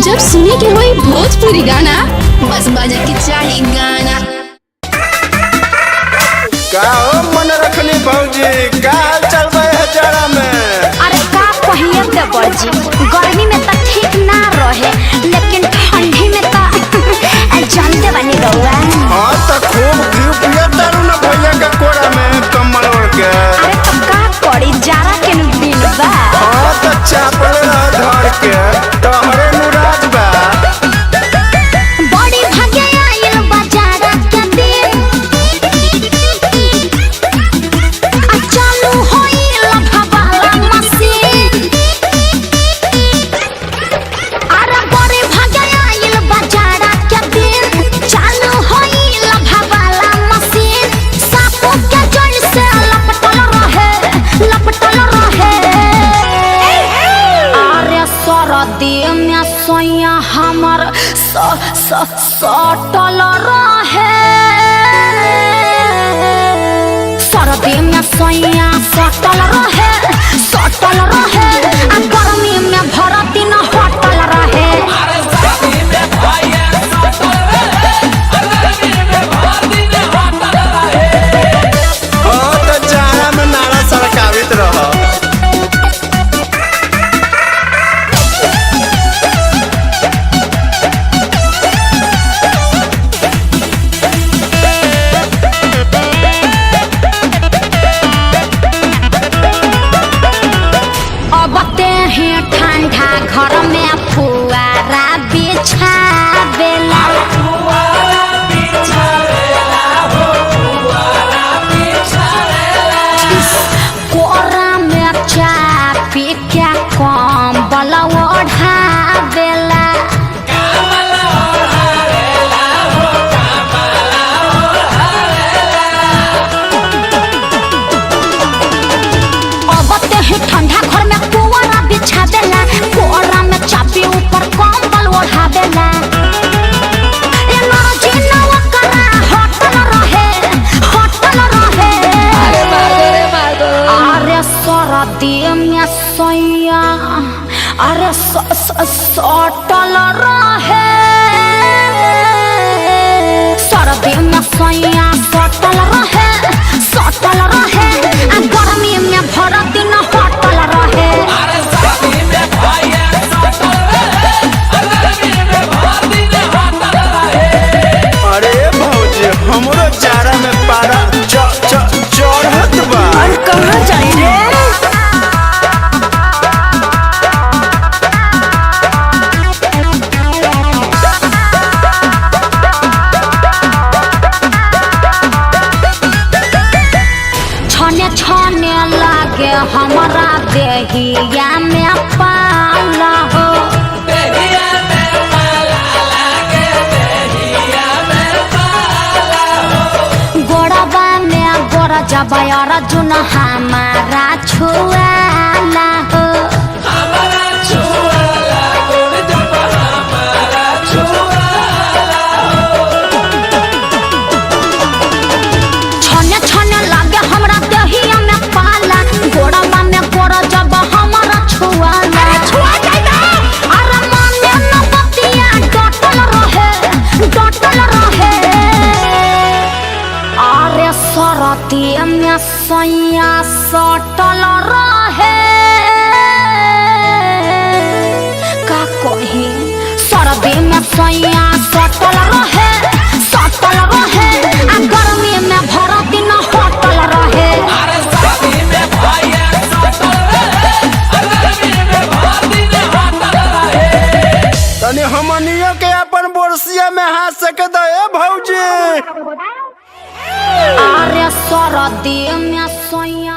जब सुने के होई भोजपुरी गाना बस बजे के चाही गाना। का हो मन रखनी भौजी, का हाल चल रहा है जाड़ा में? अरे का कहिए देवर जी, गर्मी में तो ठीक ना रहे लेकिन ठंडी में तो जानते बनी रहुआ। हाँ तो खूब घी पिया तारू ना भैया के कोरा में कम्बल ओढ़ के। अरे तो का करी जाड़ा के दिन बा। हाँ तो चापल धर के तोहरे नुराज बा। बड़ी भागे आइल बा जाड़ा के दिन, आ चालू होइल भवाला मशीन। अरे बड़ी भागे आइल बा जाड़ा के दिन, चालू होइल भवाला मशीन। सापो के जड़ से लपटल रहे। अरे सरदी में सोया हमर सटल रहे। सरदी में सोया सटल रहे। आ गर्मी में भर दिन हटल रहे। हाँ तो जाड़ा में नारा सरकावित रहो। अब ते ही ठंडा घर में फुआरा बिछावेला। कोरा में चापी के कंबल ओढ़ावेला। अब ते ही ठंडा घर में पुआरा बिछावेला। कोरा में चापी ऊपर कंबल ओढ़ावेला। ए नरजी नवा करा हटल रहे। अरे सरदी में सोया अरे सटल रहे। सरदी में सोया सटल रहे। आ गर्मी में भर दिन हटल रहे। अरे भौजी हमरो जाड़ा में पारा चढ़त बा। कहाँ जाई रे? छने लागे हमारा देहिया में पाला हो। गोड़वा में गोड़ जब अर्जुन हमारा छुआला हो। छने लागे हमरा देहिया में पाला। गोड़वा में गोड़ जब हमारा छुआला। अरे माने न बतिया डटल रहे। अरे सरदी में सैया सटल रहे। का कही सरदी में सैया सटल रहे। आ गर्मी में भर दिन हटल रहे। तनी हमनियो के अपन बोरसिया में हाथ से के दे भौजी। अरे सरदी में सोया